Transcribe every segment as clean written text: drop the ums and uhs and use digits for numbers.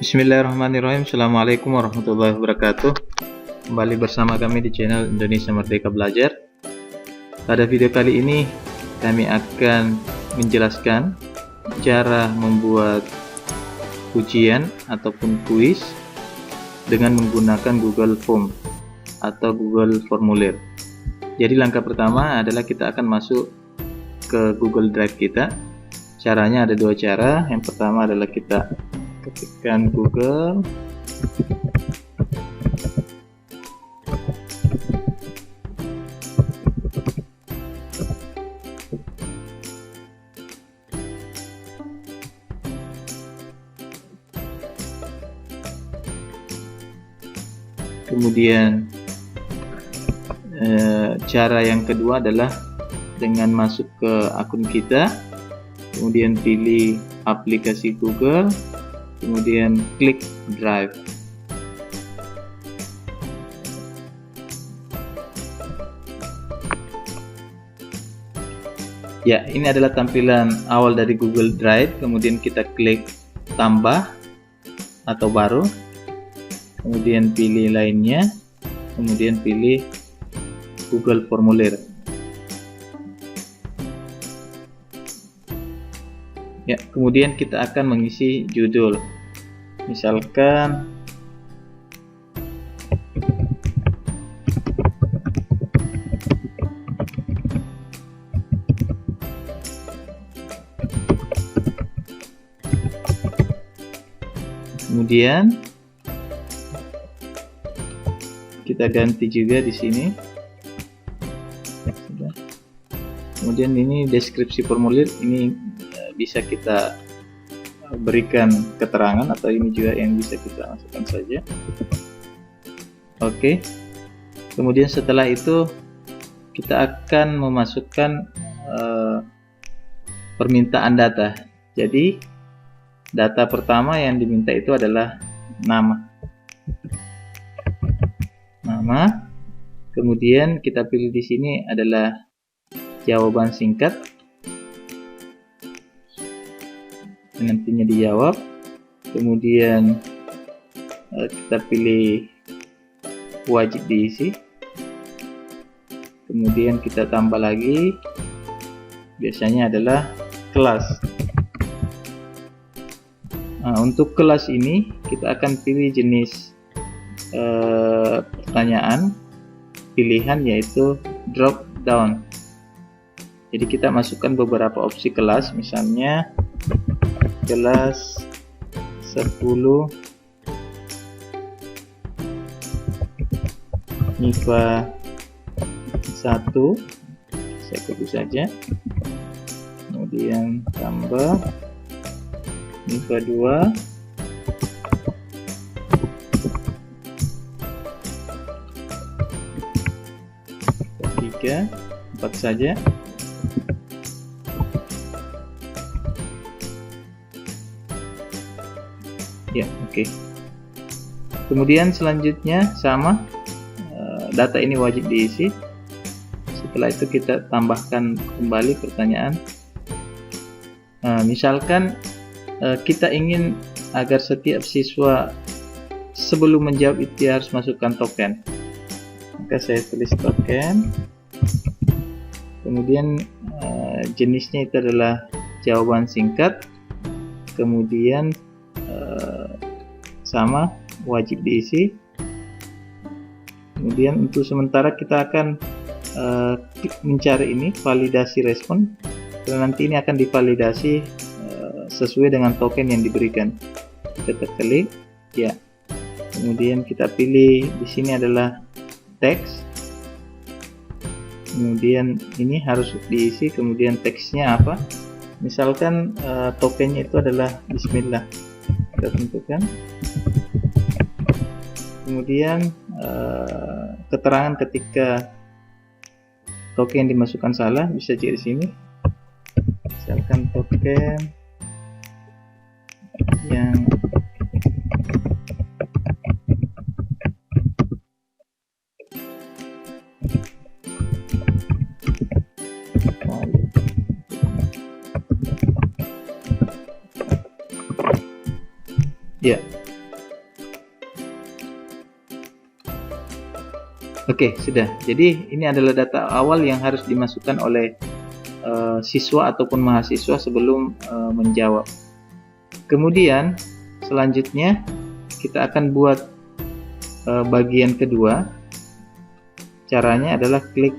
Bismillahirrahmanirrahim. Assalamualaikum warahmatullahi wabarakatuh. Kembali bersama kami di channel Indonesia Merdeka Belajar. Pada video kali ini kami akan menjelaskan cara membuat ujian ataupun kuis dengan menggunakan Google Form atau Google Formulir. Jadi langkah pertama adalah kita akan masuk ke Google Drive kita. Caranya ada dua cara. Yang pertama adalah kita ketikkan Google, kemudian cara yang kedua adalah dengan masuk ke akun kita, kemudian pilih aplikasi Google, kemudian klik Drive. Ya, ini adalah tampilan awal dari Google Drive. Kemudian kita klik tambah atau baru, kemudian pilih lainnya, kemudian pilih Google Formulir. Ya, kemudian kita akan mengisi judul, misalkan kemudian kita ganti juga di sini. Kemudian ini deskripsi formulir, ini bisa kita berikan keterangan atau ini juga yang bisa kita masukkan saja. Oke. Kemudian setelah itu kita akan memasukkan permintaan data. Jadi data pertama yang diminta itu adalah nama. Kemudian kita pilih di sini adalah jawaban singkat. Nantinya dijawab. Kemudian kita pilih wajib diisi. Kemudian kita tambah lagi, biasanya adalah kelas. Nah, untuk kelas ini kita akan pilih jenis pertanyaan pilihan, yaitu drop down. Jadi kita masukkan beberapa opsi kelas, misalnya kelas 10 MIPA 1, saya copy saja, kemudian tambah MIPA 2, MIPA 3, 4 saja. Ya, oke. Kemudian selanjutnya sama, data ini wajib diisi. Setelah itu kita tambahkan kembali pertanyaan. Misalkan kita ingin agar setiap siswa sebelum menjawab itu harus masukkan token, maka saya tulis token. Kemudian jenisnya itu adalah jawaban singkat. Kemudian sama, wajib diisi. Kemudian untuk sementara kita akan mencari ini validasi respon, karena nanti ini akan divalidasi sesuai dengan token yang diberikan. Kita klik ya. Kemudian kita pilih di sini adalah teks. Kemudian ini harus diisi. Kemudian teksnya apa? Misalkan tokennya itu adalah Bismillah. Kita tentukan. Kemudian keterangan ketika token yang dimasukkan salah bisa jadi di sini. Misalkan token yang Ya, Oke, sudah. Jadi ini adalah data awal yang harus dimasukkan oleh siswa ataupun mahasiswa sebelum menjawab. Kemudian selanjutnya kita akan buat bagian kedua. Caranya adalah klik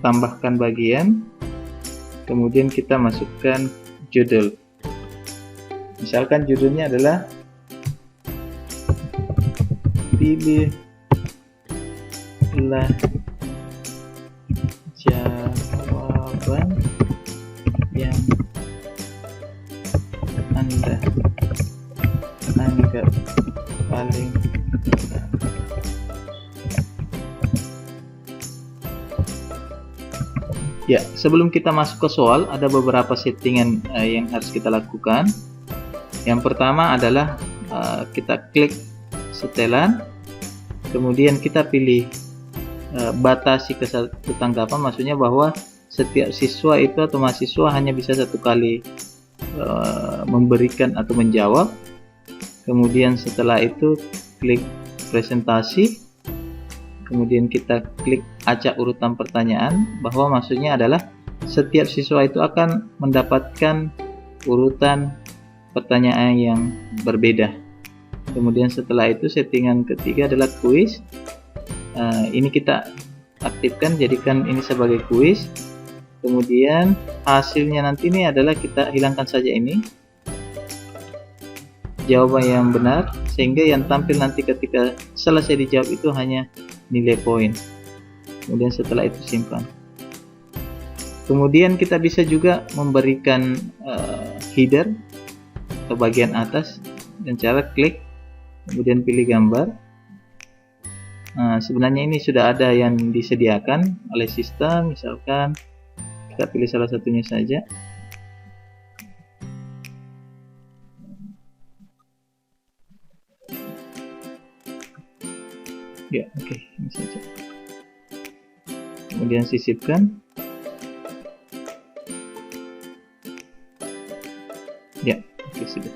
tambahkan bagian, kemudian kita masukkan judul. Misalkan judulnya adalah pilihlah jawaban yang Anda anggap paling benar. Ya, sebelum kita masuk ke soal, ada beberapa settingan yang harus kita lakukan. Yang pertama adalah kita klik setelan, kemudian kita pilih batasi ke satu tanggapan, maksudnya bahwa setiap siswa itu atau mahasiswa hanya bisa satu kali memberikan atau menjawab. Kemudian setelah itu klik presentasi, kemudian kita klik acak urutan pertanyaan, bahwa maksudnya adalah setiap siswa itu akan mendapatkan urutan pertanyaan yang berbeda. Kemudian setelah itu settingan ketiga adalah kuis. Ini kita aktifkan, jadikan ini sebagai kuis. Kemudian hasilnya nanti ini adalah kita hilangkan saja ini jawaban yang benar, sehingga yang tampil nanti ketika selesai dijawab itu hanya nilai poin. Kemudian setelah itu simpan. Kemudian kita bisa juga memberikan header ke bagian atas dan cara klik, kemudian pilih gambar. Sebenarnya ini sudah ada yang disediakan oleh sistem, misalkan kita pilih salah satunya saja. Ya, oke, ini saja. Kemudian sisipkan. Ya, oke, sudah.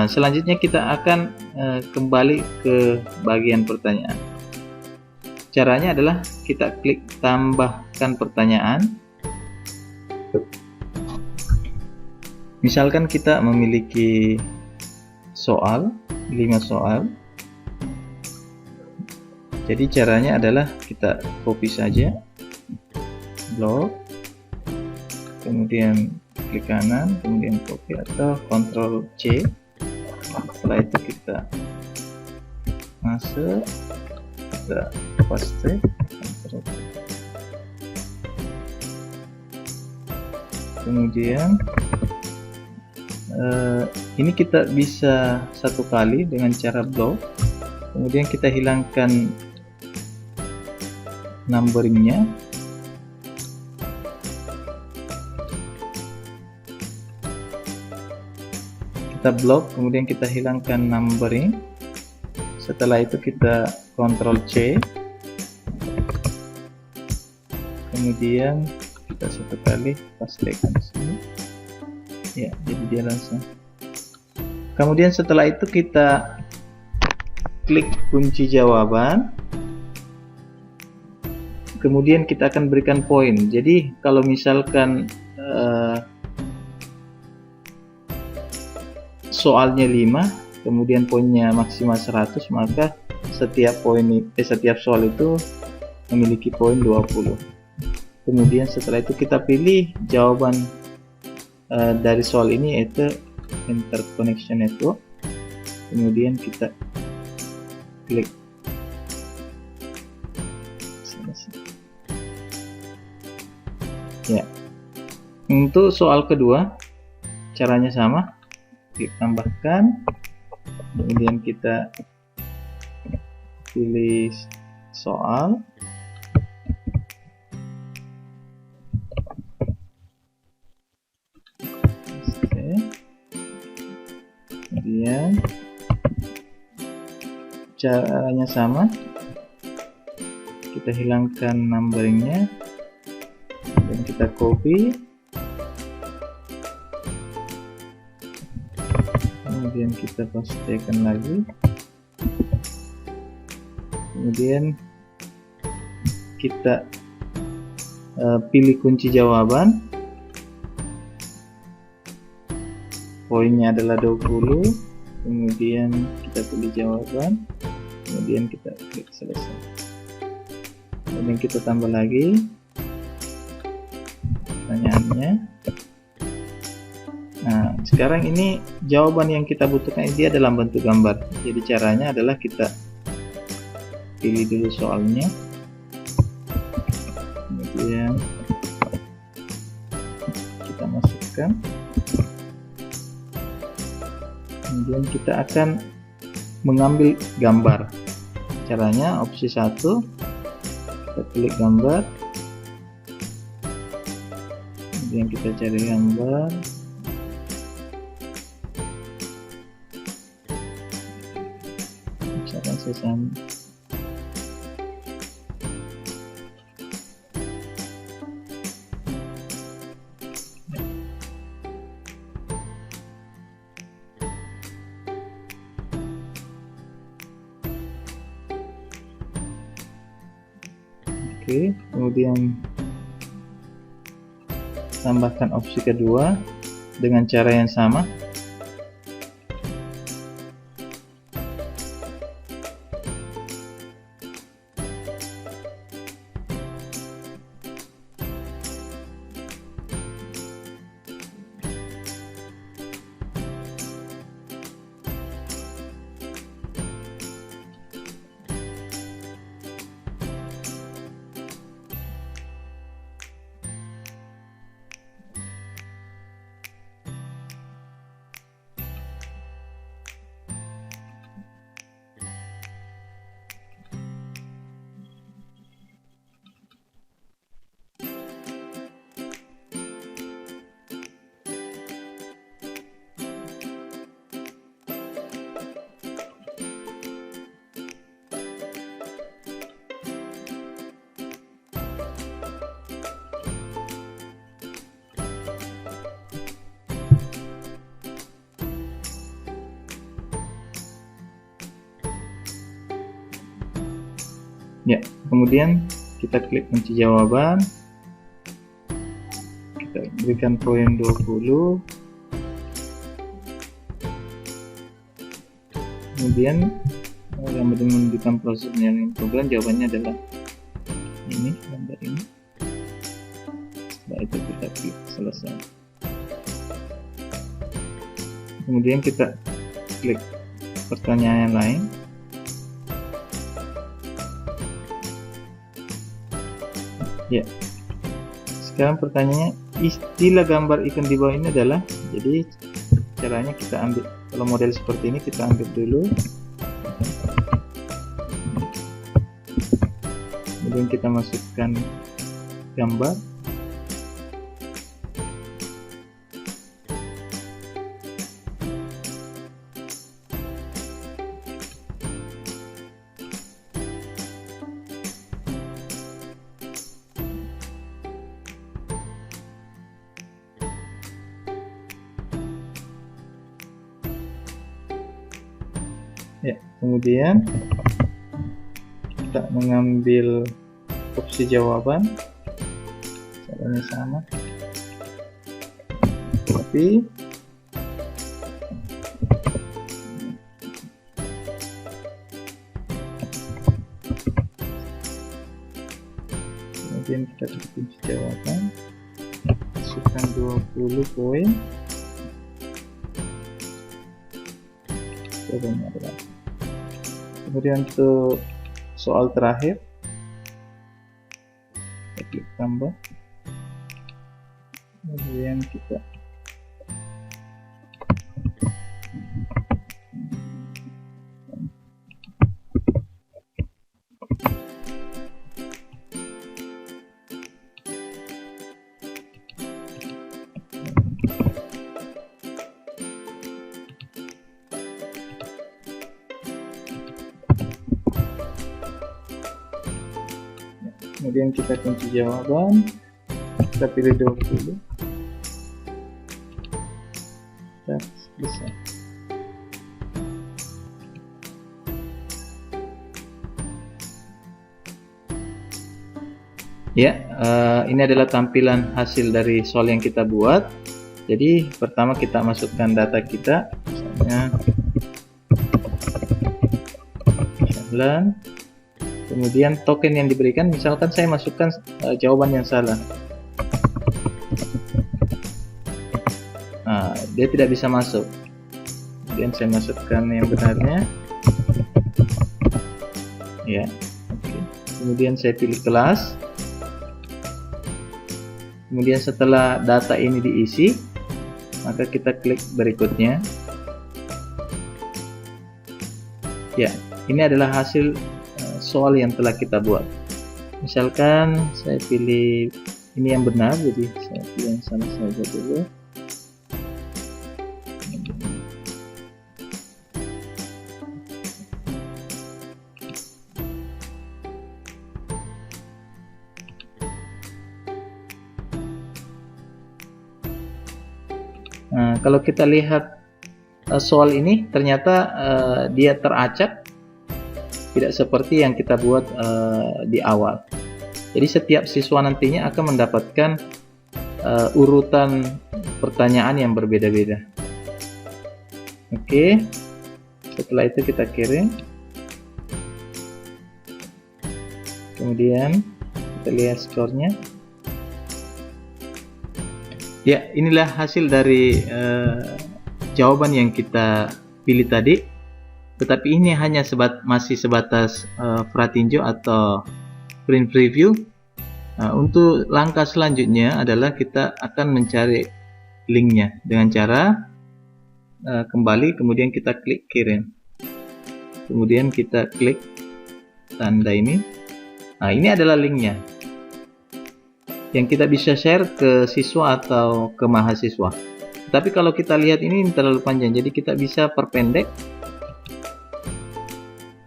Selanjutnya kita akan kembali ke bagian pertanyaan. Caranya adalah kita klik tambahkan pertanyaan. Misalkan kita memiliki soal, 5 soal. Jadi caranya adalah kita copy saja blok, kemudian klik kanan, kemudian copy atau Ctrl C. Setelah itu kita masuk, kita paste, kemudian ini kita bisa satu kali dengan cara blok, kemudian kita hilangkan numberingnya. Kita blok, kemudian kita hilangkan numbering. Setelah itu kita Ctrl C, kemudian kita satu kali pastekan sini. Ya, jadi dia langsung. Kemudian setelah itu kita klik kunci jawaban. Kemudian kita akan berikan poin. Jadi kalau misalkan soalnya 5, kemudian poinnya maksimal 100, maka setiap soal itu memiliki poin 20. Kemudian setelah itu kita pilih jawaban dari soal ini, yaitu interconnection network. Kemudian kita klik. Ya, untuk soal kedua caranya sama, klik tambahkan, kemudian kita pilih soal, kemudian caranya sama, kita hilangkan numberingnya dan kita copy, kemudian kita pastekan lagi. Kemudian kita pilih kunci jawaban, poinnya adalah 20, kemudian kita pilih jawaban, kemudian kita klik selesai. Kemudian kita tambah lagi pertanyaannya. Nah, sekarang ini jawaban yang kita butuhkan dia dalam bentuk gambar. Jadi caranya adalah kita pilih dulu soalnya, kemudian kita masukkan, kemudian kita akan mengambil gambar. Caranya opsi 1, kita klik gambar, kemudian kita cari gambar, misalkan saya sama. Oke, kemudian tambahkan opsi kedua dengan cara yang sama. Ya, kemudian kita klik kunci jawaban, kita berikan poin 20, kemudian yang menunjukkan proses penyaringan program, jawabannya adalah ini, gambar ini. Setelah itu kita klik selesai, kemudian kita klik pertanyaan yang lain. Ya, sekarang pertanyaannya, istilah gambar ikan di bawah ini adalah, jadi caranya kita ambil, kalau model seperti ini kita ambil dulu, kemudian kita masukkan gambar, ya, kemudian kita mengambil opsi jawaban, caranya sama, tapi kemudian kita klik kunci jawaban, masukkan 20 poin, jawabannya adalah. Kemudian untuk soal terakhir, kita klik tambah, kemudian kita kemudian kita kunci jawaban, kita pilih 20, kita selesai. Ya, ini adalah tampilan hasil dari soal yang kita buat. Jadi pertama kita masukkan data kita, misalnya 9. Kemudian token yang diberikan, misalkan saya masukkan jawaban yang salah. Nah, dia tidak bisa masuk. Kemudian saya masukkan yang benarnya. Ya, oke. Kemudian saya pilih kelas. Kemudian setelah data ini diisi, maka kita klik berikutnya. Ya, ini adalah hasil soal yang telah kita buat. Misalkan saya pilih ini yang benar, jadi saya pilih yang salah saja dulu. Nah, kalau kita lihat soal ini, ternyata dia teracak, tidak seperti yang kita buat di awal. Jadi setiap siswa nantinya akan mendapatkan urutan pertanyaan yang berbeda-beda. Oke, setelah itu kita kirim. Kemudian kita lihat skornya. Ya, inilah hasil dari jawaban yang kita pilih tadi. Tetapi ini hanya masih sebatas pratinjo atau print preview. Untuk langkah selanjutnya adalah kita akan mencari linknya dengan cara kembali, kemudian kita klik kirim. Kemudian kita klik tanda ini. Nah, ini adalah linknya yang kita bisa share ke siswa atau ke mahasiswa. Tapi kalau kita lihat ini terlalu panjang, jadi kita bisa perpendek.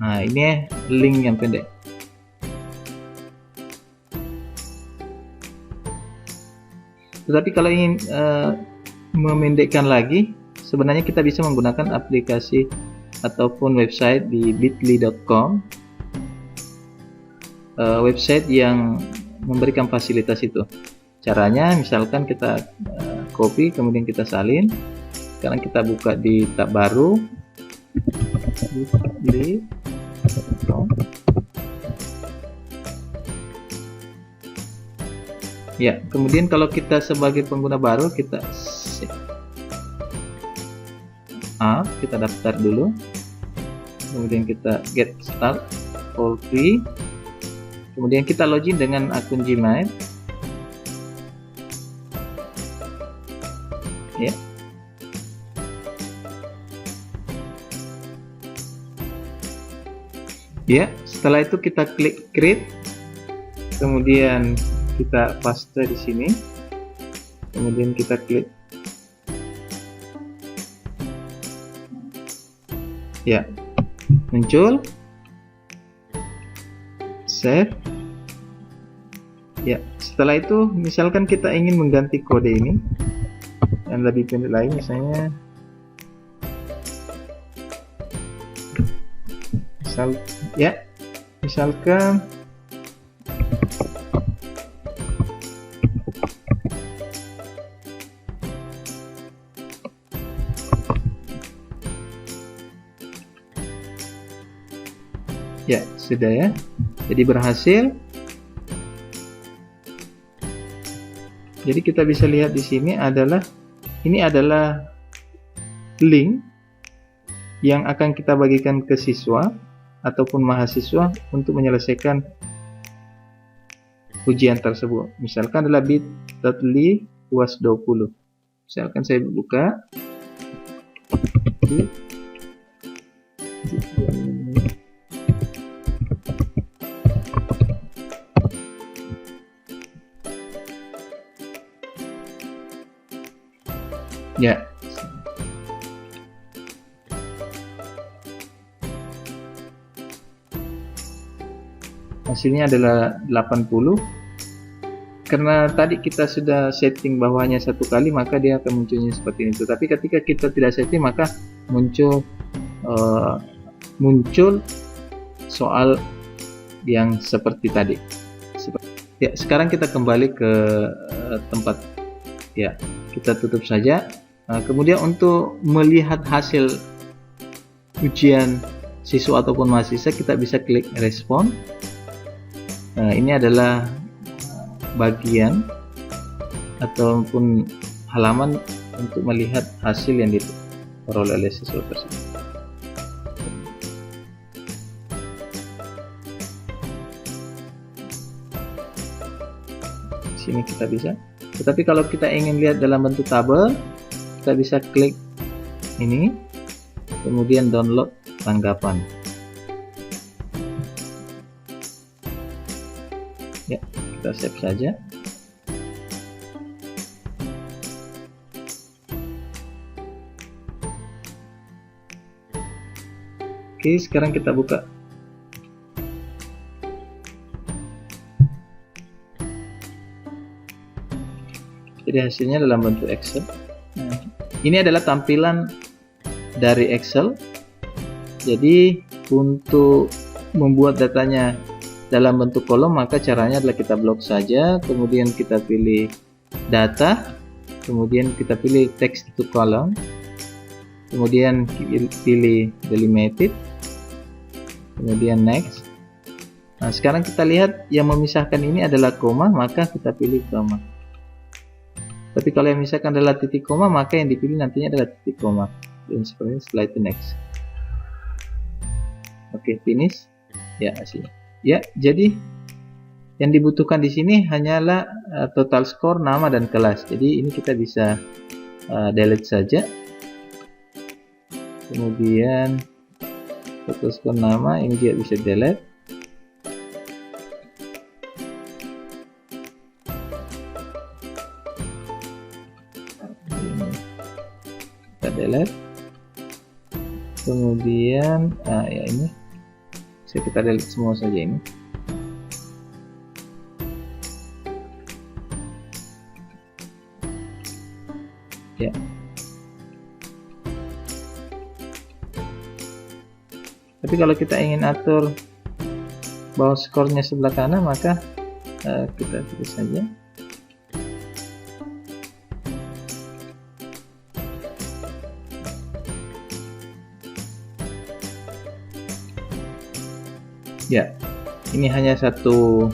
Nah, ini link yang pendek. Tetapi kalau ingin memendekkan lagi, sebenarnya kita bisa menggunakan aplikasi ataupun website di bit.ly.com, website yang memberikan fasilitas itu. Caranya misalkan kita copy, kemudian kita salin. Sekarang kita buka di tab baru, ya. Kemudian kalau kita sebagai pengguna baru, kita kita daftar dulu, kemudian kita get start all free. Kemudian kita login dengan akun Gmail. Ya. Ya, setelah itu kita klik create. Kemudian kita paste di sini. Kemudian kita klik. Ya. Muncul. Save. Ya, setelah itu misalkan kita ingin mengganti kode ini yang lebih pendek lagi, misalnya misalkan ya, sudah ya. Jadi berhasil. Jadi kita bisa lihat di sini ini adalah link yang akan kita bagikan ke siswa ataupun mahasiswa untuk menyelesaikan ujian tersebut. Misalkan adalah bit.ly UAS 20. Misalkan saya buka. Ya. Hasilnya adalah 80. Karena tadi kita sudah setting bahwanya satu kali, maka dia akan munculnya seperti itu. Tapi ketika kita tidak setting, maka muncul soal yang seperti tadi. Ya, sekarang kita kembali ke tempat. Ya, kita tutup saja. Kemudian untuk melihat hasil ujian siswa ataupun mahasiswa, kita bisa klik respon. Ini adalah bagian ataupun halaman untuk melihat hasil yang diperoleh oleh siswa tersebut. Sini kita bisa, tetapi kalau kita ingin lihat dalam bentuk tabel, kita bisa klik ini, kemudian download tanggapan. Ya, kita save saja. Oke, sekarang kita buka. Jadi hasilnya dalam bentuk Excel. Ini adalah tampilan dari Excel. Jadi untuk membuat datanya dalam bentuk kolom, maka caranya adalah kita blok saja, kemudian kita pilih data, kemudian kita pilih text to column, kemudian pilih delimited, kemudian next. Nah, sekarang kita lihat yang memisahkan ini adalah koma, maka kita pilih koma. Tapi kalau yang misalkan adalah titik koma, maka yang dipilih nantinya adalah titik koma. Dan seperti setelah itu next. Oke, finish. Ya, hasilnya. Ya, jadi yang dibutuhkan di sini hanyalah total skor, nama dan kelas. Jadi ini kita bisa delete saja. Kemudian total skor nama ini juga bisa delete. Kita delete. Kemudian ya ini kita delete semua saja ini. Ya. Tapi kalau kita ingin atur bahwa skornya sebelah kanan, maka kita tulis saja. Ya, ini hanya satu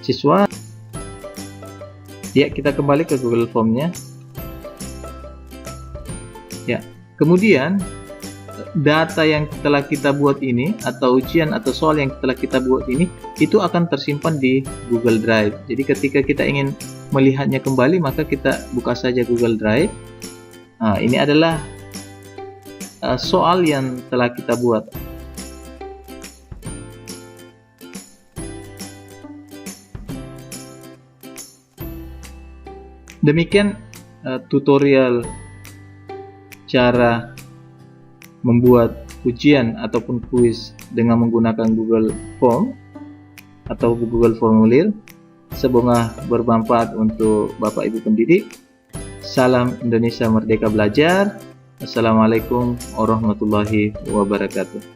siswa. Ya, kita kembali ke Google Form-nya. Ya, kemudian data yang telah kita buat ini, atau ujian atau soal yang telah kita buat ini, itu akan tersimpan di Google Drive. Jadi ketika kita ingin melihatnya kembali, maka kita buka saja Google Drive. Nah, ini adalah soal yang telah kita buat. Demikian tutorial cara membuat ujian ataupun kuis dengan menggunakan Google Form atau Google Formulir. Semoga bermanfaat untuk Bapak Ibu pendidik. Salam Indonesia Merdeka Belajar. Assalamualaikum warahmatullahi wabarakatuh.